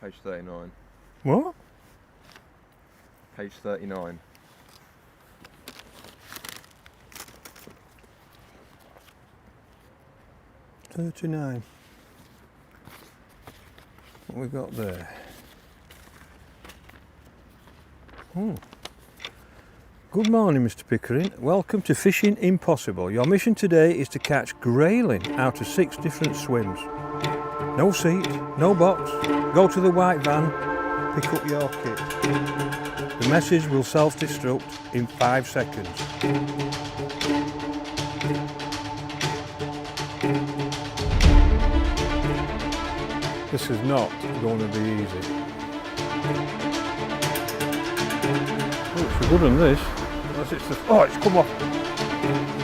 Page 39. What? Page 39. $39. What we got there? Oh. Good morning, Mr. Pickering. Welcome to Fishing Impossible. Your mission today is to catch grayling out of 6 different swims. No seat, no box. Go to the white van, pick up your kit. The message will self-destruct in 5 seconds. This is not going to be easy. Oh, it's a good one, this. Oh, it's come off.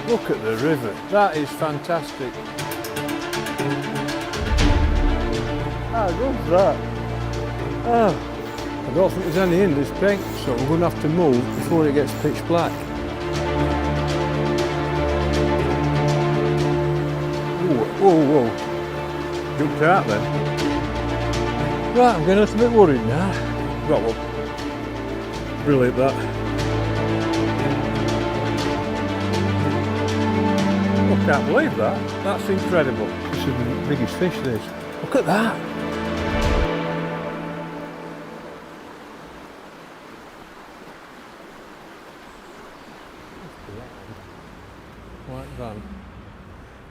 Look at the river. That is fantastic. How good's that? Oh, I don't think there's any in this bank, so we're going to have to move before it gets pitch black. Whoa. Jumped out then. Right, I'm getting a little bit worried now. Got one. Brilliant that. I can't believe that. That's incredible. This is the biggest fish, this. Look at that.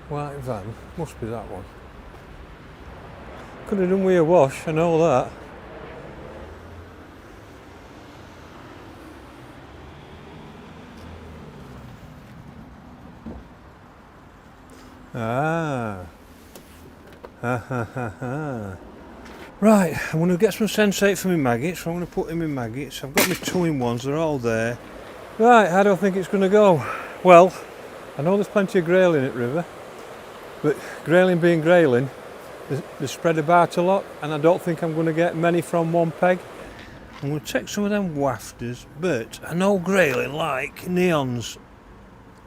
White van. Must be that one. Could have done with a wash, I know that. Right, I'm going to get some sensate for my maggots, so I'm going to put in my maggots. I've got my 2-in-1s, they're all there. Right, how do I think it's going to go? Well, I know there's plenty of grayling at river, but grayling being grayling, they spread about a lot, and I don't think I'm going to get many from one peg. I'm going to take some of them wafters, but I know grayling like neons,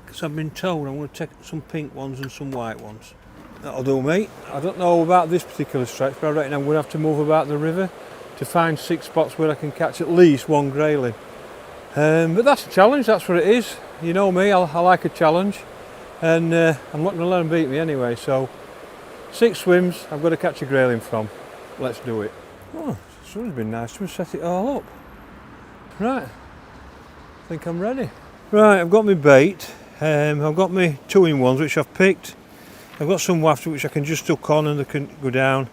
because I've been told I'm going to take some pink ones and some white ones. That'll do, mate. I don't know about this particular stretch, but I reckon I'm going to have to move about the river to find 6 spots where I can catch at least one grayling. But that's a challenge, that's what it is. You know me, I like a challenge, and I'm not going to let them beat me anyway, so 6 swims I've got to catch a grayling from. Let's do it. Oh, the sun's been nice to set it all up. Right, I think I'm ready. Right, I've got my bait. I've got my 2-in-1s which I've picked. I've got some wafters which I can just hook on and they can go down.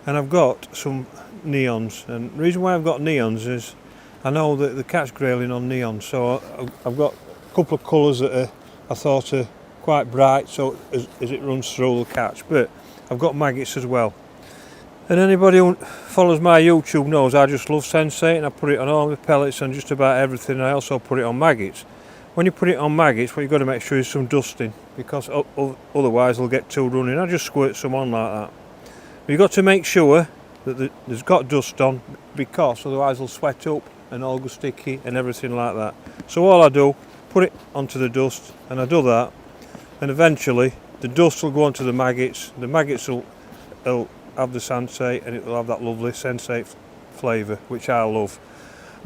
And I've got some neons. And the reason why I've got neons is I know that they catch grayling on neon. So I've got a couple of colours that I thought are quite bright, so as it runs through the catch. But I've got maggots as well. And anybody who follows my YouTube knows I just love sensate, and I put it on all my pellets and just about everything. I also put it on maggots. When you put it on maggots, what you've got to make sure is some dusting, because otherwise they'll get too running. I just squirt some on like that. But you've got to make sure that there's got dust on, because otherwise they'll sweat up and all go sticky and everything like that. So all I do, put it onto the dust, and I do that, and eventually the dust will go onto the maggots will have the sensate, and it will have that lovely sensate flavour, which I love.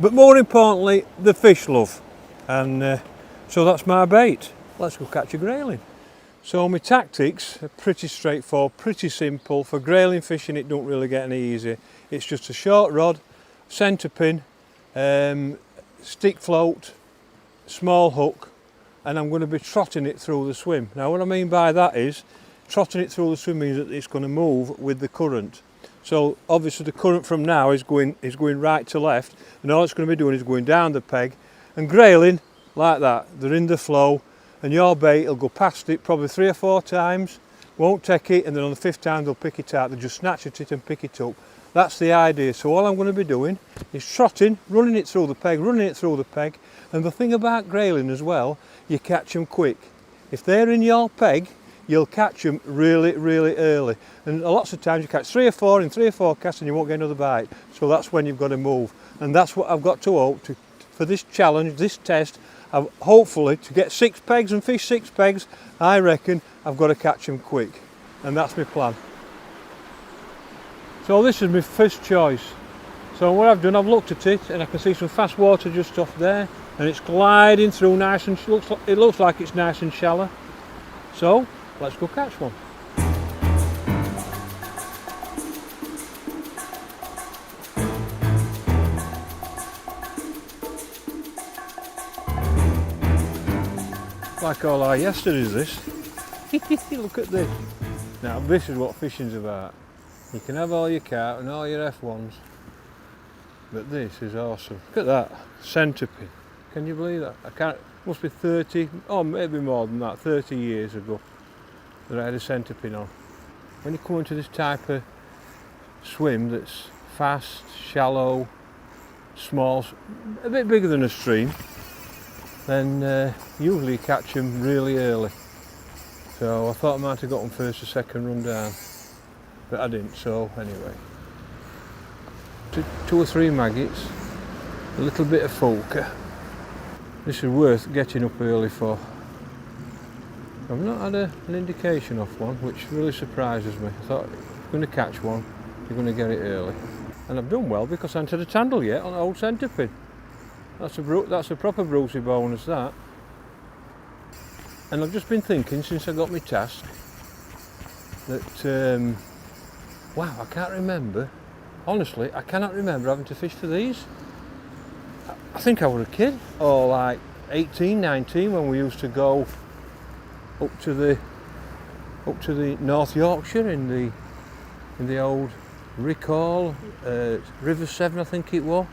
But more importantly, the fish love. And so that's my bait. Let's go catch a grayling. So my tactics are pretty straightforward, pretty simple. For grayling fishing it don't really get any easier. It's just a short rod, centre pin, stick float, small hook, and I'm going to be trotting it through the swim. Now what I mean by that is, trotting it through the swim means that it's going to move with the current. So obviously the current from now is going right to left, and all it's going to be doing is going down the peg. And grayling, like that, they're in the flow, and your bait will go past it probably 3 or 4 times, won't take it, and then on the 5th time they'll pick it out. They'll just snatch at it and pick it up. That's the idea. So all I'm going to be doing is trotting, running it through the peg, and the thing about grayling as well, you catch them quick. If they're in your peg, you'll catch them really, really early. And lots of times you catch 3 or 4 in 3 or 4 casts and you won't get another bite. So that's when you've got to move. And that's what I've got to hope to, for this challenge, this test. Hopefully to get 6 pegs and fish 6 pegs, I reckon I've got to catch them quick. And that's my plan. So this is my first choice. So what I've done, I've looked at it and I can see some fast water just off there, and it's gliding through nice and it looks like it's nice and shallow. So let's go catch one. Like all our yesterdays, this. Look at this. Now this is what fishing's about. You can have all your carp and all your F1s, but this is awesome. Look at that centipede. Can you believe that? I can't. Must be 30, or maybe more than that, 30 years ago that I had a centipede on. When you come into this type of swim that's fast, shallow, small, a bit bigger than a stream, then usually you catch them really early. So I thought I might have got them first or second run down, but I didn't, so anyway. Two or three maggots, a little bit of Fjuka. This is worth getting up early for. I've not had an indication of one, which really surprises me. I thought, if you're going to catch one, you're going to get it early. And I've done well because I haven't had a tandle yet on an old centipede. That's a proper Brucey bonus, that. And I've just been thinking since I got my task that, wow, I can't remember. Honestly, I cannot remember having to fish for these. I think I was a kid, or like 18, 19, when we used to go up to the North Yorkshire in the old Rickall, River 7, I think it was.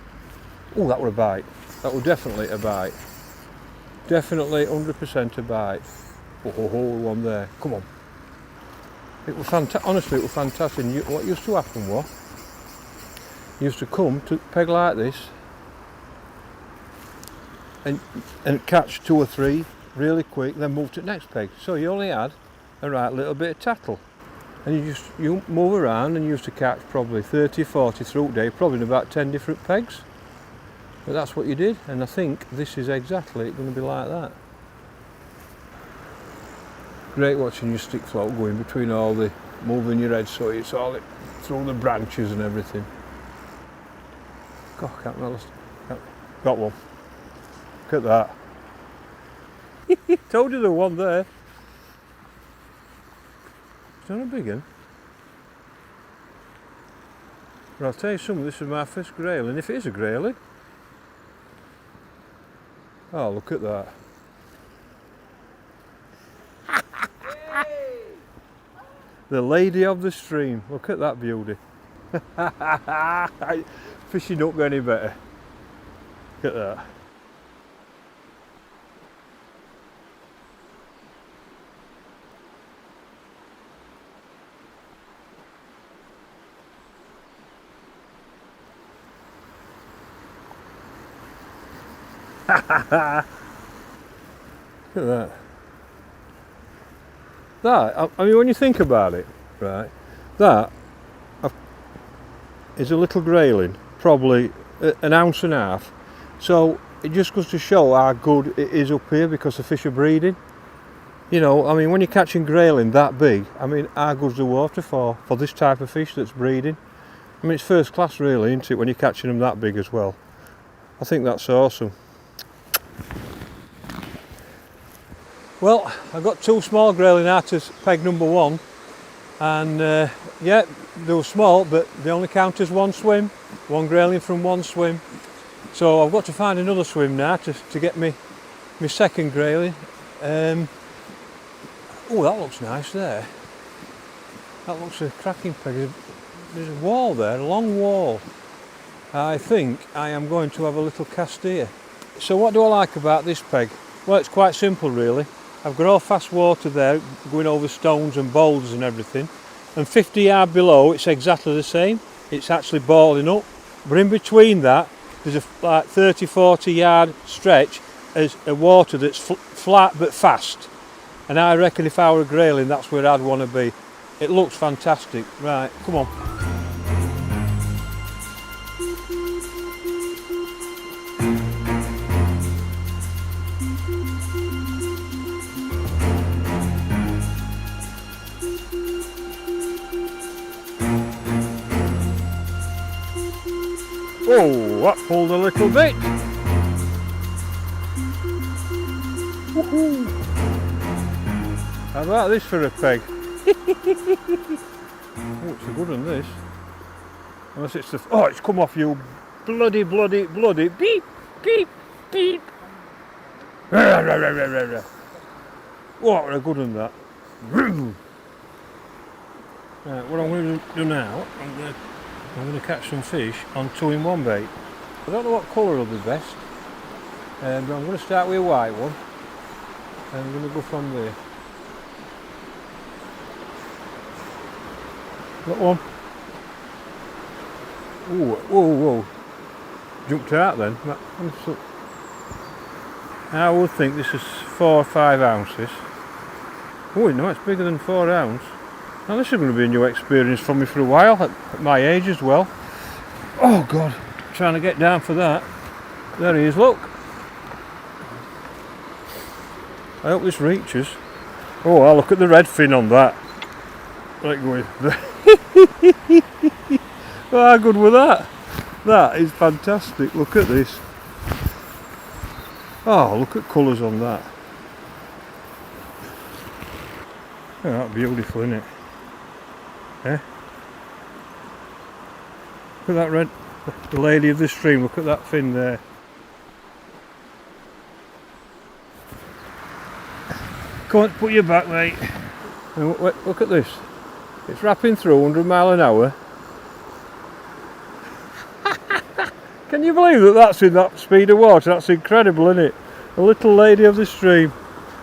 Oh, that were a bite. That was definitely a bite. Definitely 100% a bite. Oh, one there. Come on. It was fantastic. Honestly, it was fantastic. What used to happen was, you used to come to peg like this and catch two or three really quick, then move to the next peg. So you only had a right little bit of tackle. And you move around and you used to catch probably 30 or 40 through the day, probably in about 10 different pegs. But that's what you did, and I think this is exactly going to be like that. Great watching your stick float going between all the, moving your head so it's all through the branches and everything. God, can't remember. Got one. Look at that. Told you there was one there. It's not a big one. But I'll tell you something, this is my first grayling, if it is a grayling. Oh, look at that. The lady of the stream. Look at that beauty. Fishing don't get any better. Look at that. Look at that. That, I mean, when you think about it, right, that is a little grayling, probably an ounce and a half. So it just goes to show how good it is up here because the fish are breeding. You know, I mean, when you're catching grayling that big, I mean, how good's the water for this type of fish that's breeding? I mean, it's first class really, isn't it, when you're catching them that big as well. I think that's awesome. Well, I've got two small grayling out as peg number one, and yeah, they were small, but they only count as one swim, one grayling from one swim. So I've got to find another swim now to get me second grayling. Oh, that looks nice there. That looks a cracking peg. There's a wall there, a long wall. I think I am going to have a little cast here. So what do I like about this peg? Well, it's quite simple really. I've got all fast water there going over stones and boulders and everything, and 50 yards below it's exactly the same. It's actually balling up, but in between that there's a like 30-40 yard stretch as a water that's flat but fast, and I reckon if I were a grayling that's where I'd want to be. It looks fantastic. Right, come on. Oh, that pulled a little bit. Woohoo! How about this for a peg? Oh, it's a good one, this. Unless it's the... Oh, it's come off, you bloody beep, beep, beep. What a good one, that. Right, what I'm going to do now, I'm going to catch some fish on 2-in-1 bait. I don't know what colour will be best, but I'm going to start with a white one, and I'm going to go from there. Got one. Ooh, whoa. Jumped out then. I would think this is 4 or 5 ounces. Oh no, it's bigger than 4 ounce. Now this is going to be a new experience for me for a while, at my age as well. Oh God, I'm trying to get down for that. There he is, look. I hope this reaches. Oh, I'll look at the red fin on that. Let go with how good was that? That is fantastic. Look at this. Oh, look at colours on that. Oh, that's beautiful, isn't it? Eh? Look at that red, the lady of the stream. Look at that fin there. Come on, put your back, mate. Look at this. It's rapping through 100 mile an hour. Can you believe that that's in that speed of water? That's incredible, isn't it? A little lady of the stream.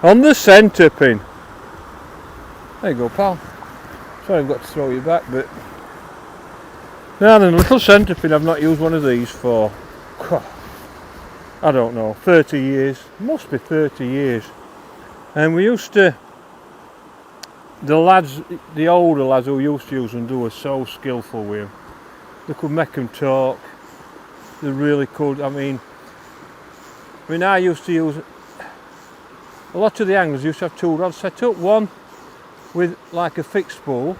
On the centre pin. There you go, pal. Sorry I've got to throw you back, but... Now then, a little centre pin. I've not used one of these for... I don't know, 30 years. Must be 30 years. And we used to... The lads, the older lads who used to use them, were so skillful with them. They could make them talk. They really could. I mean, I used to use... A lot of the anglers used to have 2 rods set up. One with like a fixed spool,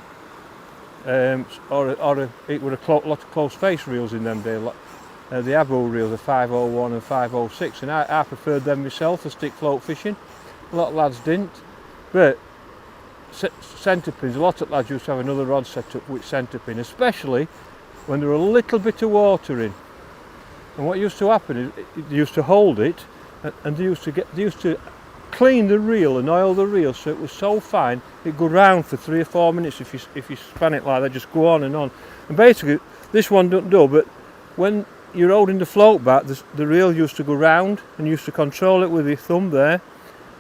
it were lot of close face reels in them days. The Abu reels are 501 and 506, and I preferred them myself for stick float fishing. A lot of lads didn't, but centre pins, a lot of lads used to have another rod set up with centre pin, especially when there were a little bit of water in. And what used to happen is they used to hold it, and they used to clean the reel and oil the reel so it was so fine it go round for 3 or 4 minutes. If you span it like that, just go on. And basically this one don't do, but when you're holding the float back, the reel used to go round, and you used to control it with your thumb there,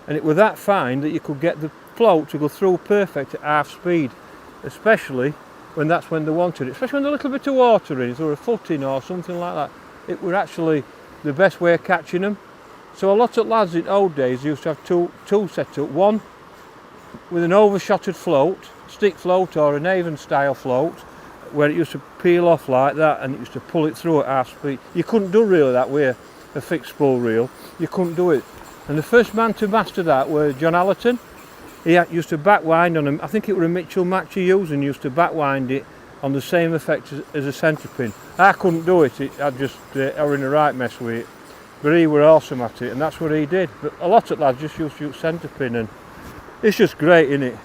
and it was that fine that you could get the float to go through perfect at half speed, especially when that's when they wanted it, especially when there's a little bit of water in it or a foot in or something like that. It were actually the best way of catching them. So a lot of lads in old days used to have two set up, one with an overshotted float, stick float or an Avon style float, where it used to peel off like that and it used to pull it through at half speed. You couldn't do really that with a fixed spool reel, you couldn't do it. And the first man to master that was John Allerton. He used to backwind on I think it was a Mitchell match he used, and used to backwind it on the same effect as a centre pin. I couldn't do it, I was in the right mess with it. But he were awesome at it, and that's what he did. But a lot of lads just used to use centre pin, and it's just great, isn't it?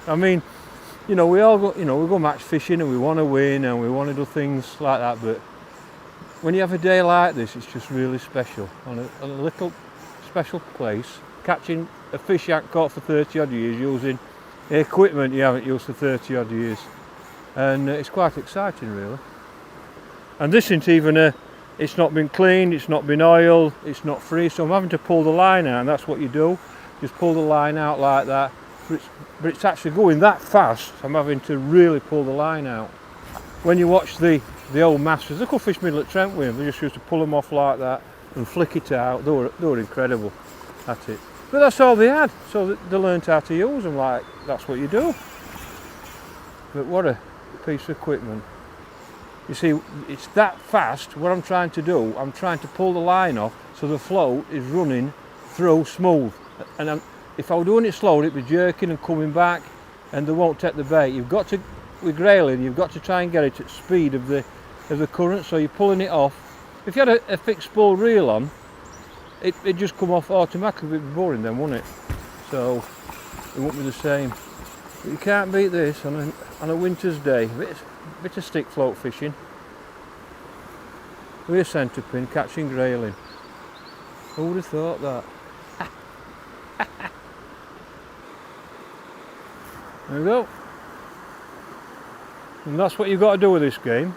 I mean, we all go, we go match fishing and we want to win and we want to do things like that, but when you have a day like this, it's just really special. On a little special place, catching a fish you haven't caught for 30 odd years, using equipment you haven't used for 30 odd years. And it's quite exciting, really. And this isn't even it's not been cleaned, it's not been oiled, it's not free, so I'm having to pull the line out, and that's what you do. Just pull the line out like that. But it's actually going that fast, I'm having to really pull the line out. When you watch the old masters, the Fish Middle at Trent with them, they just used to pull them off like that and flick it out. They were incredible at it. But that's all they had, so they learned how to use them, like that's what you do. But what a piece of equipment. You see, it's that fast. What I'm trying to do, I'm trying to pull the line off so the float is running through smooth. And if I were doing it slow, it'd be jerking and coming back, and they won't take the bait. You've got to, with Grayling, you've got to try and get it at speed of the of the current, so you're pulling it off. If you had a fixed spool reel on, it'd just come off automatically. It'd be boring then, wouldn't it? So it won't be the same. But you can't beat this on a winter's day. Bit of stick float fishing with a centre pin, catching grayling. Who would have thought that? There we go. And that's what you've got to do with this game.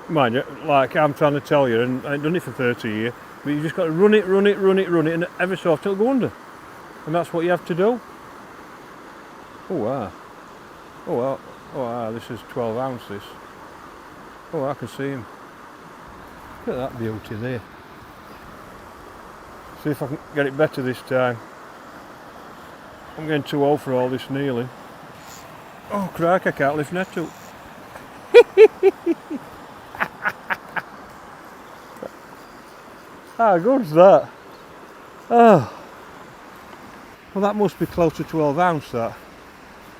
Mind you, like I'm trying to tell you, and I've done it for 30 years, but you just got to run it, and every so often it'll go under. And that's what you have to do. Oh wow. Oh wow. Oh wow, this is 12 ounces. Oh, I can see him. Look at that beauty there. See if I can get it better this time. I'm getting too old for all this kneeling. Oh crikey, I can't lift net up. How good's that? Oh. Well, that must be close to 12 ounce, that.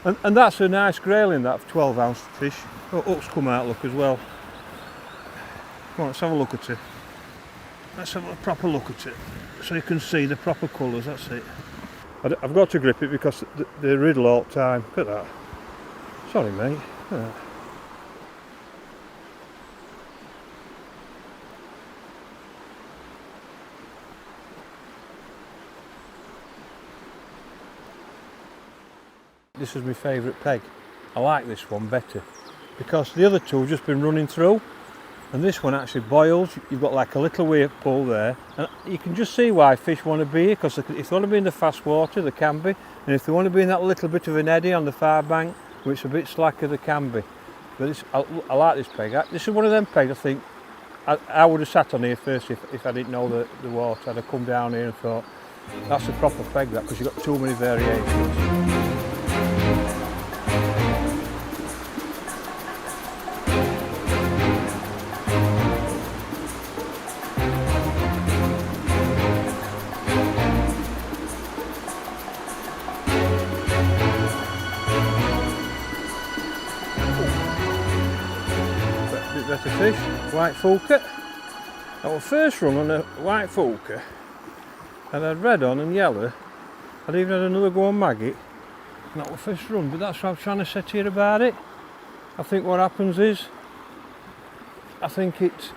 And that's a nice grayling, that 12 ounce fish. Oh, hooks come out, look, as well. Come on, let's have a look at it. Let's have a proper look at it, so you can see the proper colours, that's it. I've got to grip it because they riddle all the time. Look at that. Sorry, mate. Look at that. This is my favourite peg. I like this one better because the other two have just been running through, and this one actually boils. You've got like a little weight pull there, and you can just see why fish want to be here, because if they want to be in the fast water, they can be, and if they want to be in that little bit of an eddy on the far bank, which is a bit slacker, they can be. But this, I like this peg. This is one of them pegs I think I would have sat on here first if I didn't know the water. I'd have come down here and thought, that's a proper peg, that, because you've got too many variations. Better fish, white Fjuka. Our first run on a white Fjuka, and I had red on and yellow. I'd even had another go on maggot, and that was first run. But that's what I'm trying to say to you about it. I think what happens is, I think it's,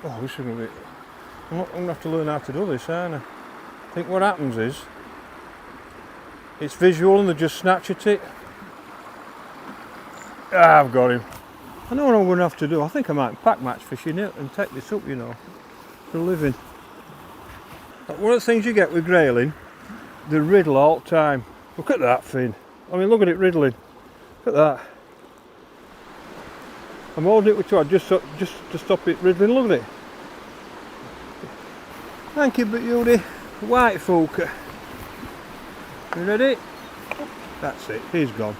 oh, this is going to be, I'm going to have to learn how to do this, aren't I? I think what happens is, it's visual and they just snatch at it. Ah, I've got him. I know what I'm going to have to do. I think I might pack match fishing it and take this up, you know, for a living. But one of the things you get with grayling, they riddle all the time. Look at that fin. I mean, look at it riddling. Look at that. I'm holding it with two, just to stop it riddling. Look at it. Thank you, beauty. White Fjuka. You ready? That's it. He's gone.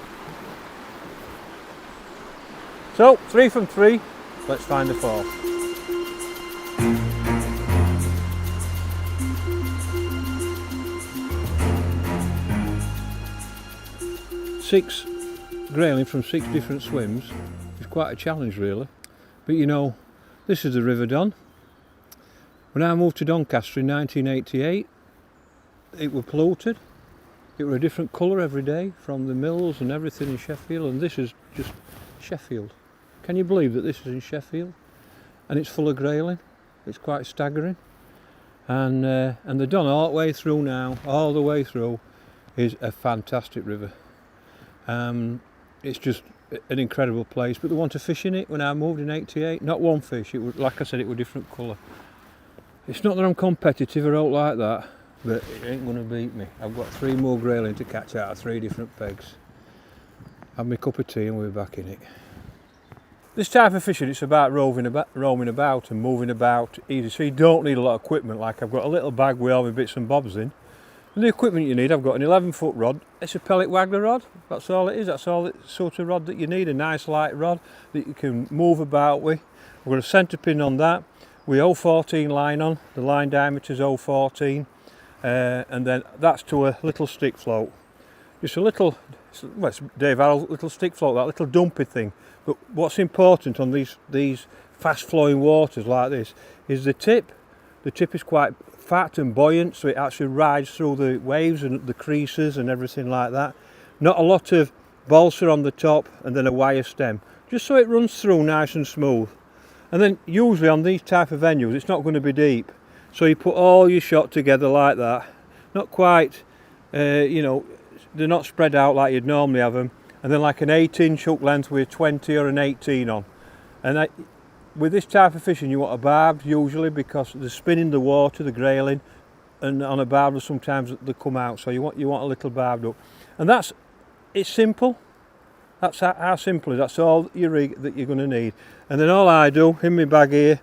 So, 3 from 3, let's find the 4. Six grayling from 6 different swims is quite a challenge really. But you know, this is the River Don. When I moved to Doncaster in 1988, it was polluted. It was a different colour every day from the mills and everything in Sheffield, and this is just Sheffield. Can you believe that this is in Sheffield? And it's full of grayling. It's quite staggering. And the Don all the way through now, all the way through, is a fantastic river. It's just an incredible place. But they want to fish in it when I moved in '88. Not one fish. It was, like I said, it was a different colour. It's not that I'm competitive or out like that, but it ain't going to beat me. I've got 3 more grayling to catch out of 3 different pegs. Have my cup of tea and we'll be back in it. This type of fishing, it's about roaming about and moving about easy, so you don't need a lot of equipment. Like I've got a little bag with all my bits and bobs in. And the equipment you need, I've got an 11-foot rod. It's a pellet waggler rod, that's all it is. That's all the sort of rod that you need, a nice light rod that you can move about with. I've got a centre pin on that with 0.14 line on, the line diameter is 0.14, and then that's to a little stick float. Just a little, well, it's Dave Harrell's little stick float, that little dumpy thing. But what's important on these fast flowing waters like this is the tip. The tip is quite fat and buoyant, so it actually rides through the waves and the creases and everything like that. Not a lot of balsa on the top and then a wire stem, just so it runs through nice and smooth. And then usually on these type of venues it's not going to be deep, so you put all your shot together like that, not quite, you know, they're not spread out like you'd normally have them, and then like an 8-inch hook length with a 20 or an 18 on. And with this type of fishing you want a barbed usually, because they're spinning the water, the grayling, and on a barbed sometimes they come out, so you want a little barbed hook. And it's simple. That's how simple it is. That's all your rig that you're going to need. And then all I do in my bag here,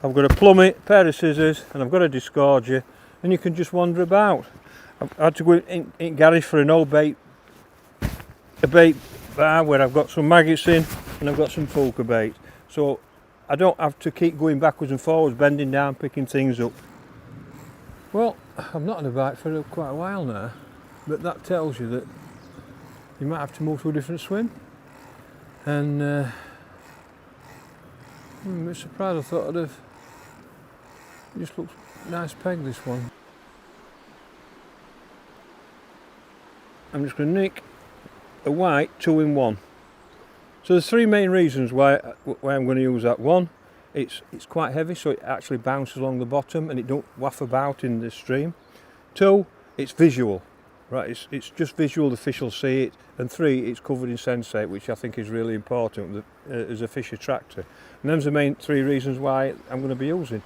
I've got a plummet, pair of scissors, and I've got a disgorger, and you can just wander about. I've had to go in garage for an old bait bar where I've got some maggots in and I've got some Fjuka bait, so I don't have to keep going backwards and forwards, bending down, picking things up. Well, I'm not on a bite for quite a while now, but that tells you that you might have to move to a different swim. And I'm a bit surprised. I thought I'd have. It just looks nice peg, this one. I'm just going to nick a white 2-in-1. So there's 3 main reasons why I'm going to use that. One, it's quite heavy, so it actually bounces along the bottom and it don't waff about in the stream. 2, it's visual. Right, it's just visual, the fish will see it. And 3, it's covered in sensate, which I think is really important as a fish attractor. And those are the main 3 reasons why I'm going to be using.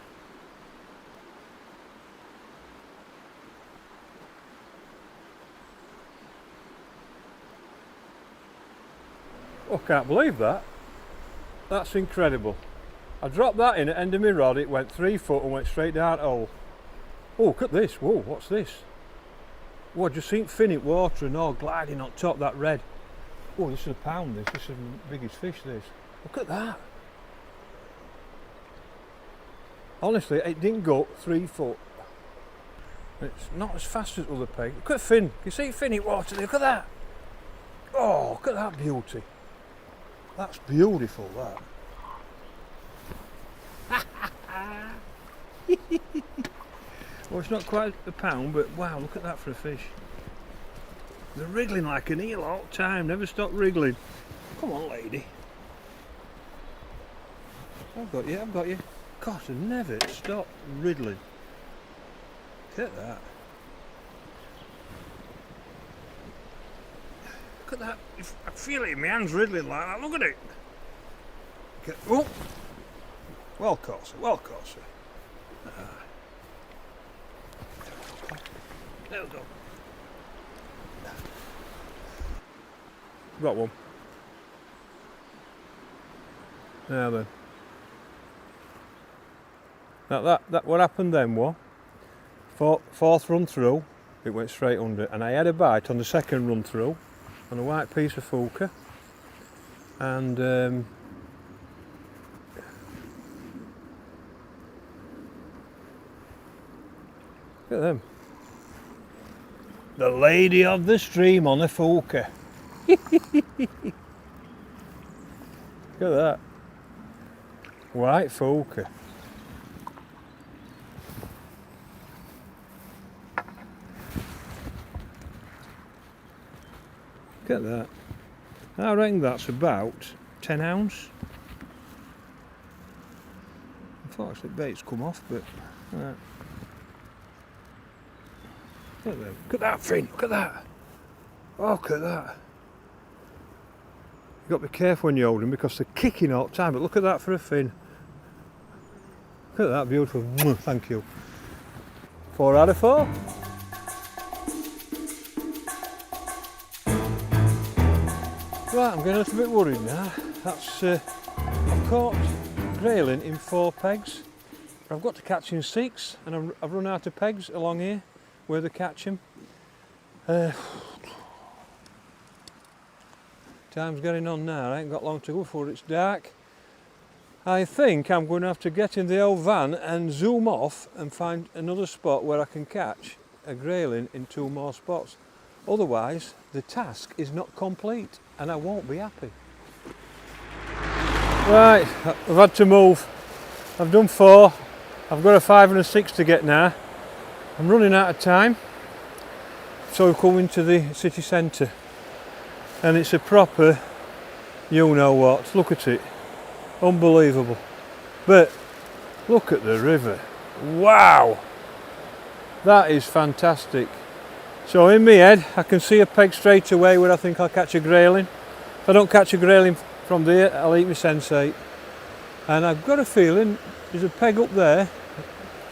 Oh, I can't believe that. That's incredible. I dropped that in at the end of my rod, it went 3 foot and went straight down the hole. Oh, look at this. Whoa, what's this? Oh, I just seen fin in water and all gliding on top, that red. Oh, this is a pound, this is the biggest fish, this. Look at that. Honestly, it didn't go 3 foot. It's not as fast as other peg. Look at fin. You see fin in water? Look at that. Oh, look at that beauty. That's beautiful, that. Well, it's not quite a pound, but wow, look at that for a fish. They're wriggling like an eel all the time, never stop wriggling. Come on, lady. I've got you, I've got you. God, they never stop wriggling. Look at that. Look at that. I feel it in my hands wriggling like that. Look at it. Okay. Oh. Well caught, sir. Well caught, sir. There we go. Got one. Now then. Now that what happened then was, fourth run through, it went straight under, and I had a bite on the second run through on a white piece of Fjuka, and look at them. The lady of the stream on a Fjuka. Look at that. White Fjuka. Look at that. I reckon that's about 10 ounce. Unfortunately, the bait's come off, but look at that fin, look at that. Oh, look at that. You've got to be careful when you're holding because they're kicking all the time, but look at that for a fin. Look at that, beautiful. Thank you. 4 out of 4. Right, I'm getting a little bit worried now. That's I've caught grayling in 4 pegs. I've got to catch in 6, and I've run out of pegs along here where they catch them. Time's getting on now. I ain't got long to go before it's dark. I think I'm going to have to get in the old van and zoom off and find another spot where I can catch a grayling in 2 more spots. Otherwise, the task is not complete and I won't be happy. Right, I've had to move. I've done 4. I've got a 5 and a 6 to get now. I'm running out of time. So we've come into the city centre. And it's a proper, you know what, look at it. Unbelievable. But look at the river. Wow! That is fantastic. So in my head, I can see a peg straight away where I think I'll catch a grayling. If I don't catch a grayling from there, I'll eat my sensate. And I've got a feeling there's a peg up there.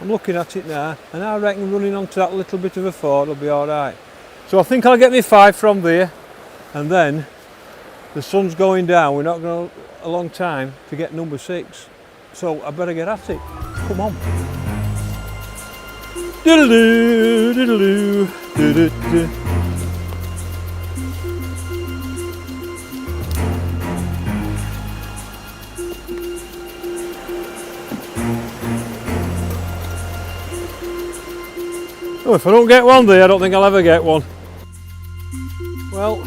I'm looking at it now, and I reckon running onto that little bit of a ford will be alright. So I think I'll get me 5 from there, and then the sun's going down. We're not going a long time to get number 6. So I better get at it. Come on. Diddle-doo, diddle-doo, diddle-doo. Oh, if I don't get one there, I don't think I'll ever get one. Well,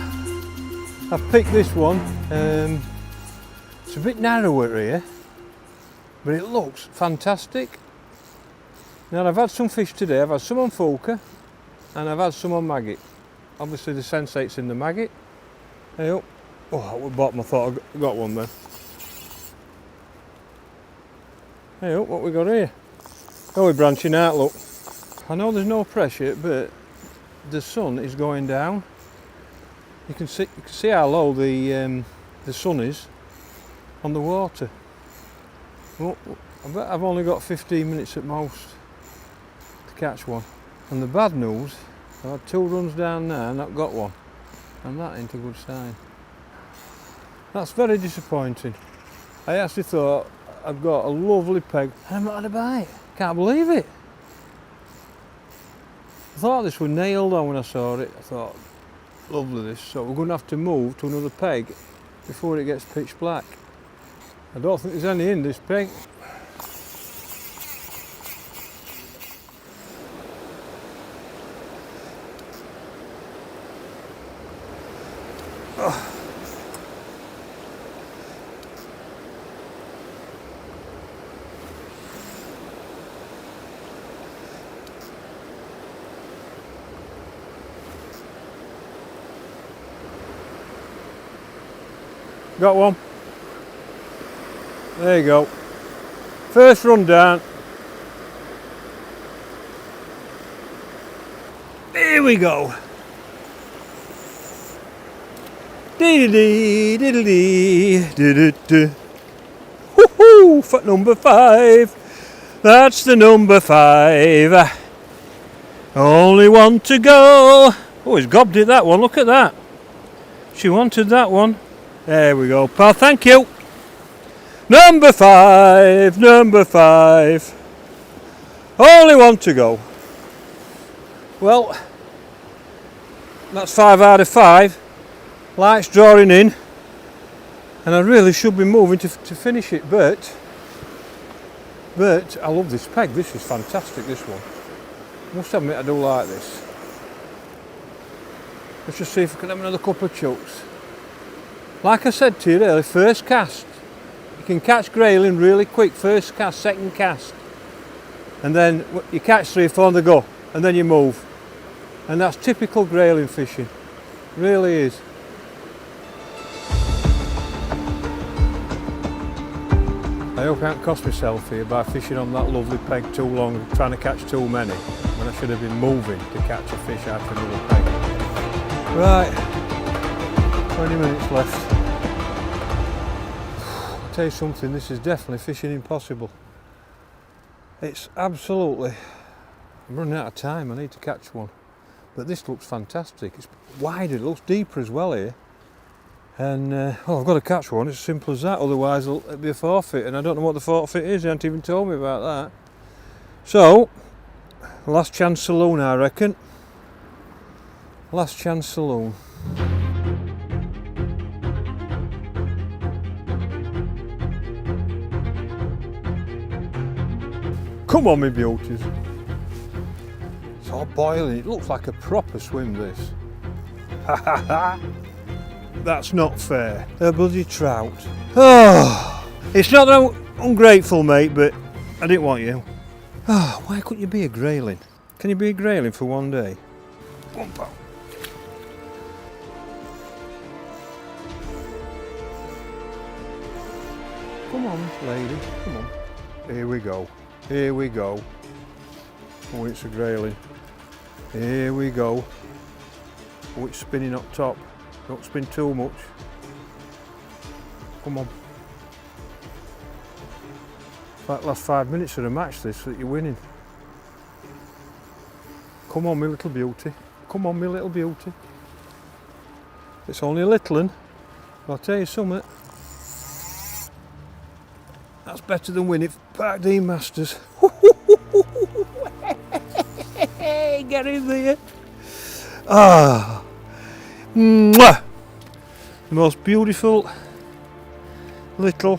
I've picked this one. It's a bit narrower here, but it looks fantastic. Now, I've had some fish today. I've had some on Fjuka and I've had some on maggot. Obviously the sensate's in the maggot. Hey up. Oh, at the bottom I thought I got one then. Hey up, what we got here? Oh, we're branching out, look. I know there's no pressure, but the sun is going down. You can see how low the sun is on the water. Well, I bet I've only got 15 minutes at most to catch one. And the bad news, I've had 2 runs down there and not got one. And that ain't a good sign. That's very disappointing. I actually thought I'd got a lovely peg and I'm not had a bite. Can't believe it. I thought this was nailed on when I saw it. I thought, lovely this. So we're going to have to move to another peg before it gets pitch black. I don't think there's any in this peg. Oh. Got one. There you go. First run down. Here we go. Dee-dee-dee, dee-dee-dee, dee-dee-dee. Woohoo! For number 5. That's the number 5. Only one to go. Oh, he's gobbed it, that one. Look at that. She wanted that one. There we go, pal. Thank you. Number 5. Number 5. Only one to go. Well, that's 5 out of 5. Light's drawing in, and I really should be moving to finish it, but I love this peg. This is fantastic, this one. I must admit I do like this. Let's just see if I can have another couple of chucks. Like I said to you earlier, first cast. You can catch grayling really quick, first cast, second cast. And then you catch 3 or 4 on the go, and then you move. And that's typical grayling fishing. Really is. I hope I haven't cost myself here by fishing on that lovely peg too long, trying to catch too many, when I should have been moving to catch a fish out of another peg. Right, 20 minutes left. I'll tell you something, this is definitely fishing impossible. It's absolutely, I'm running out of time, I need to catch one. But this looks fantastic, it's wider, it looks deeper as well here. And well, I've got to catch one, it's as simple as that, otherwise it'll be a forfeit, and I don't know what the forfeit is, they haven't even told me about that. So, last chance saloon I reckon. Last chance saloon. Come on, me beauties. It's all boiling, it looks like a proper swim this. Ha ha ha! That's not fair. A bloody trout. Oh, It's not that I'm ungrateful, mate, but I didn't want you. Ah, why couldn't you be a Grayling? Can you be a Grayling for one day? Come on, pal. Come on, lady, come on. Here we go. Here we go. Oh, it's a Grayling. Here we go. Oh, it's spinning up top. Don't spin too much. Come on. Like last 5 minutes of the match this that you're winning. Come on, my little beauty. Come on, my little beauty. It's only a little one. I'll tell you something. That's better than winning Park Dean Masters. Get in there. Ah. Mwah. The most beautiful little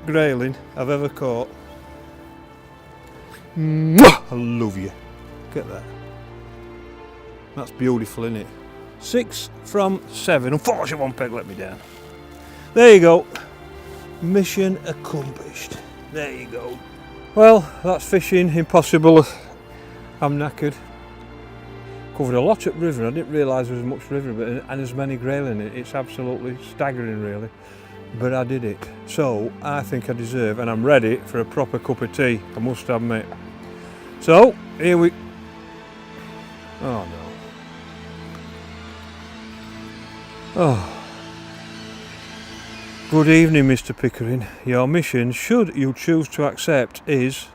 Grayling I've ever caught. Mwah! I love you. Get that. That's beautiful, isn't it? 6 from 7. Unfortunately, one peg let me down. There you go. Mission accomplished. There you go. Well, that's fishing impossible. I'm knackered. Covered a lot of river. I didn't realise there was much river, but and as many Grayling in it. It's absolutely staggering, really. But I did it. So I think I deserve, and I'm ready for a proper cup of tea, I must admit. So here we. Oh no. Oh. Good evening, Mr. Pickering. Your mission, should you choose to accept, is